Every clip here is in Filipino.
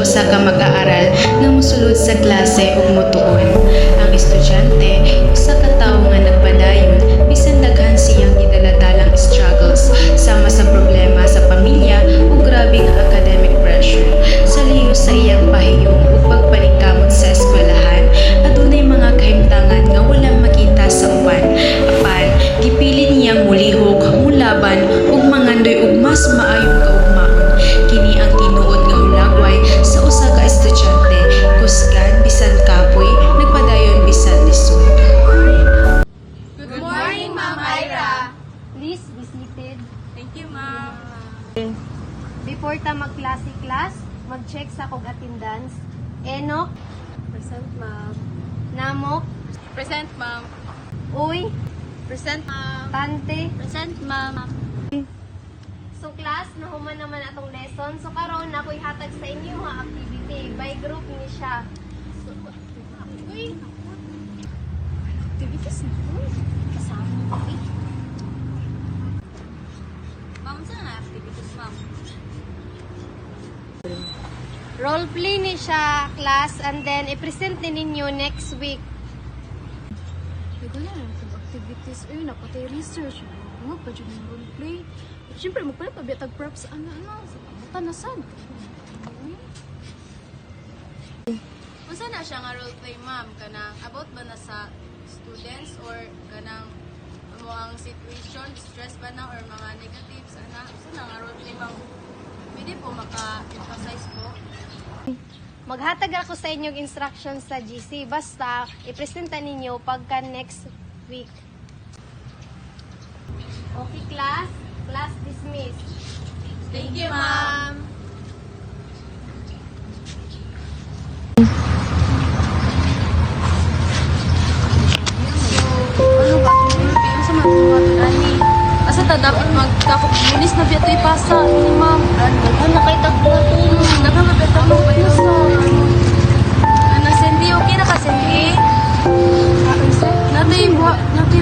usa ka mag-aaral nga mosulod sa klase ug motuon. Ang estudyante usa ka tawo nga nagpadayon bisan daghan siyang gidala-dalang struggles sama sa problema sa pamilya ug grabe nga academic pressure. Sa liyo sa iyang pahiyong ug pagpaningkamot sa eskwelahan, adunay mga kahimtangan nga walang makita sa uban. Apan gipilit niyang mulihok, mulaban ug mangandoy og mas maayong kaugmaon. Kini ang tinuod nga hulagway sa usa ka estudyante, kusgan bisan kapoy, nagpadayon bisan lisod. Good morning, Ma'am Ira. Please be seated. Thank you, Ma'am. Before ta mag-klase class, mag-check sa kog attendance. Enok, Present, Ma'am. Namok, Present, Ma'am. Uy, Present, Ma'am. Tante. Present, Ma'am. So class, nahuman naman atong lesson. So karon ako'y hatag sa inyo nga activity. By group ni siya. Uy, activities na po. Kasama mo, eh. Ma'am, saan na activities, Ma'am? Role play ni siya, class, and then i-present din ninyo next week. Wala na itong activities. Ayun, napatay research. Mga pa dyan yung roleplay. Siyempre, magpala pa biya tag-props ano. Sa pamutanasan. Unsa na siya nga role play, Ma'am? Kanang about ba na sa students or kanang mo ang situation, stress ba na or mga negatives, ana? Unsa na nga role play, Ma'am? Pwede po maka-emphasize po. Maghatag ako sa inyong instructions sa GC. Basta, i-presenta ninyo pagka next week. Okay, class? Class dismissed. Thank you, Ma'am. Ano ba? Ano sa mga ani? Asa ta dapat magkapok bilis na biya to'y pasa. Ni ma'am. Ano na kay tagbuhaton? Nagkakabeta mo ba yun sa... Ano, Cindy? Okay na ka, Cindy? Natay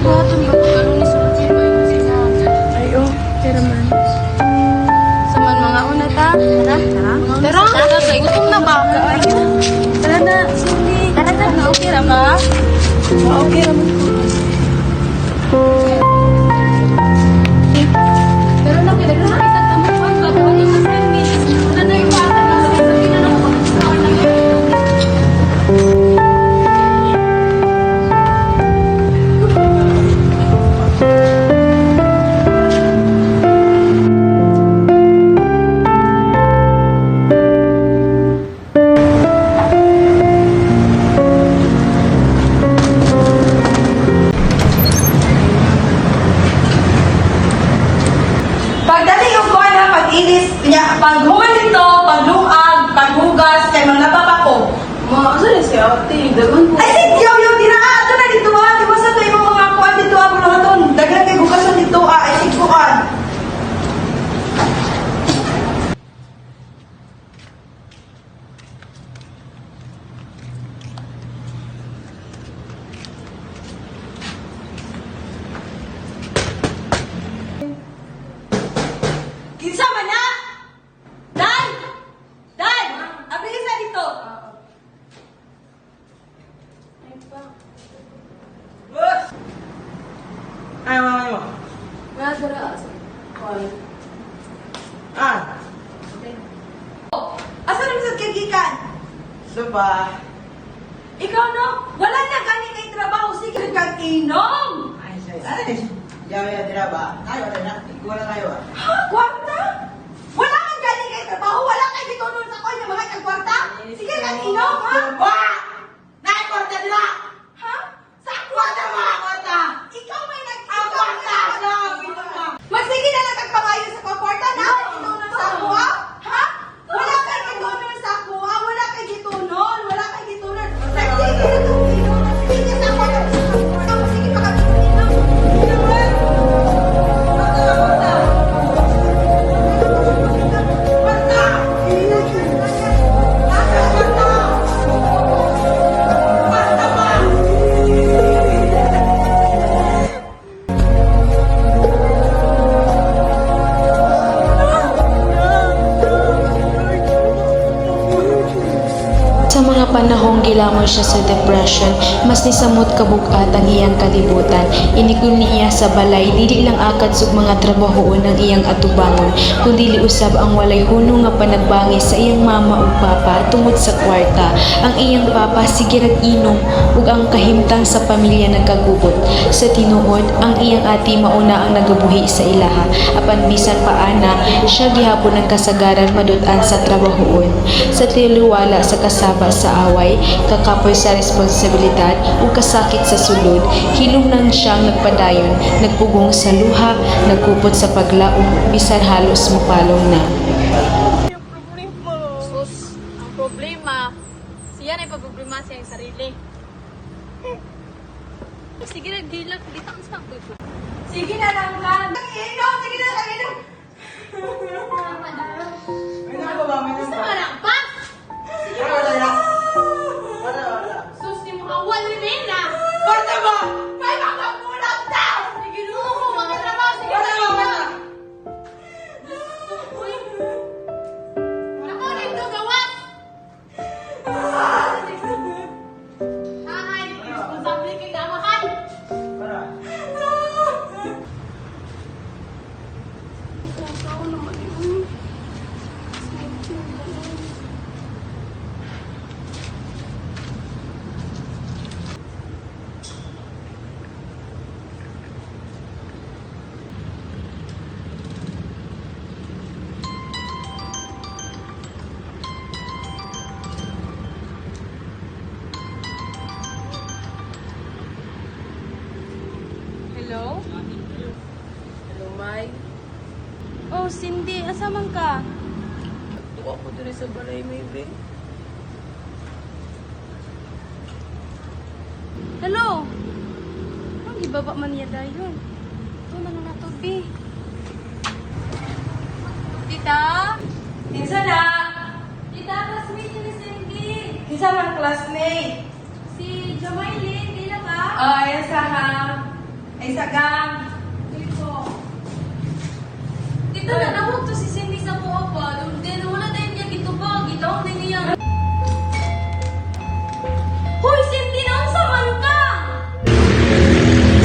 buhaton ba? Galong ni sulat siya ba yun sila? Ay, oh. Tira man. Sa man mga una ta? Tara? Tara? Tara, kay gutom na ba? Tara na, Cindy. Tara na. Okay ra ba? Okay ra man. Pero nakita ko nakita tamo pa ba ko sa Cindy. Ano yung bata na sabi na ako sa Pagdating yung kuha na pag-inis, paghuman nito, pagluag, paghugas, kay mga napapako. asa na si ate? Dagan po. Ay, hindi yung dinaa. Ito na dito ha. Di ba sa ito yung mga kuha dito ha? Mga ito, daghan kay hugasan dito ha. Ay, sikuan. Kinsa man na? Dan! Dan! Abilis na dito! Bus! Ay, mama mo. Nadara. Ah. Asa rin sa kagikan? Suba. Ikaw no? Wala na gani kay trabaho. Sige kang inom! Ay, say. Yaw ya dira ba? Tayo na. Wala tayo ah. Ha? Kwarta? Wala kang gani kay trabaho. Wala kay gitunon sa koy mga kang kwarta. Sige kang inom ha? Ba! Naay kwarta dira! Ha? Sa kwarta mga kwarta? Ikaw may nag-kwarta! Magsige na lang kagpangayo sa kwarta na kay gitunon sa kuha? Ha? Wala kay gitunon sa kuha. Wala kay gitunon. Wala kay gitunon. Nagsige na kang inom. Sige sa kwarta. Sige pa kami inom. Aron gilamon siya sa depression, mas nisamot kabugat ang iyang kalibutan. Inikul niya sa balay, dili lang akad sug mga trabahoon ang iyang atubangon, kundi usab ang walay hunong nga panagbangi sa iyang mama ug papa tungod sa kwarta. Ang iyang papa sige inom ug ang kahimtang sa pamilya nagkagubot. Sa tinuod, ang iyang ati mauna ang nagabuhi sa ilaha, apan bisan paana siya gihapon ang kasagaran madut-an sa trabahoon. Sa tiliwala sa kasaba sa away, kakapoy sa responsibilidad ug kasakit sa sulod, hinumnang siyang nagpadayon, nagpugong sa luha, nagkupot sa paglaom, bisan halos mapalong na. Sus, ang problema, siya na ipaproblema sa iyang sarili. Sige na, dila, dito ang sabi ko. Sige na lang, Lan. Inom! Sige na lang, inom! May nababa, may Gusto nababa. ka lang, bas! Wala. Sus, di mo kawal ni Nena! Kwarta mo! May makamulat na! Sige, luto ko, magkatrabaho, sige, Wala, sige wala. na. Uy, ako rin to gawas! Ay, responsable kay gamahan! Wala. Hello? Hello, Mai. Oh, Cindy, asa man ka? Tuwa ko diri sa balay, maybe. Hello? Ang ibaba man niya dayon. Ito na nga to, B. Tita? Kinsa na? Tita, classmate ni Cindy. Kinsa man classmate? Si Jamailin, dila ka? Ay, sa ay sa gang. Dito. Tita, nanawag to si Cindy sa kuha pa. Then, wala tayong niya dito ba? Gitawag din niya. Hoy, Cindy, naunsa man ka?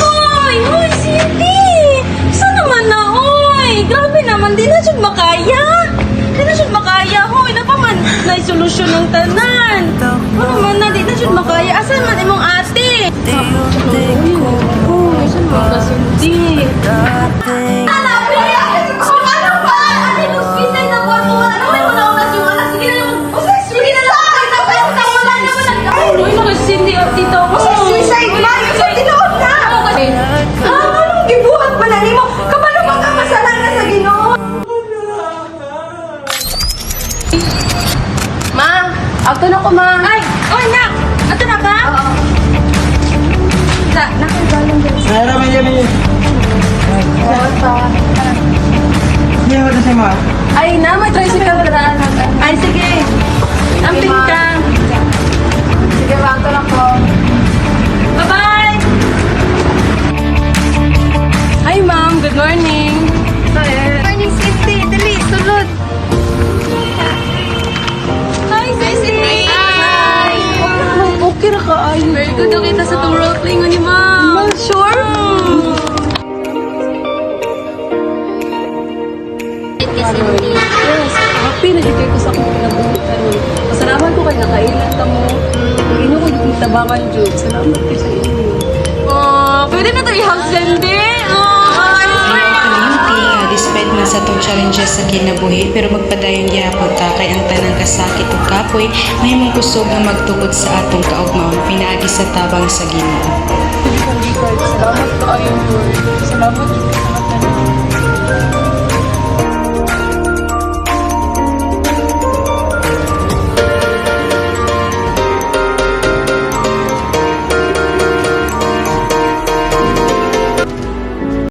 Hoy! Hoy, Cindy! Saan naman na, oy? Grabe naman, di na siya makaya. Di na siya makaya, hoy. Napaman na solusyon ng tanan. Ano man na, di na siya makaya. Asan man imong ate? Hoy, saan mo ka, Cindy? Hoy, naku, Cindy, oh, tito mo. Suicide man! Sa tinuod na! Anong gibuhat pa na nimo? Kabalo ba ka kasalanan sa Ginoo? Ma, auto na ko, ma. Ay! Oy, nak! Ato na ka? Oo. Nakagalang din. Mayroon, may Hindi ako na siya ma. Ay, na, may tricycle na daan. Ay, sige. Amping ka. Sige, ma, auto na ko. Bye-bye! Hi, ma'am. Good morning. Morning, Cindy. Dali, sulod. Hi, Cindy. Hi. Okay ra ka, ay. Very good daw kita sa itong role play ni ma'am. Sure? Yes. Happy na dito ko sa akong pinabuhi karon. Pasalamat ko kay nakailan ka mo. Ino ko yung tabangan, Jude. Salamat ko sa inyo. Oh, pwede na tayo house Cindy. Kalimti nga, despite man sa itong challenges sa kinabuhi, pero magpadayon gyapon ta kay ang tanang kasakit ug kapoy, mahimong kusog nga magtukod sa atong kaugmaon, pinaagi sa tabang sa Ginoo. Salamat ka ayon, Lord. Salamat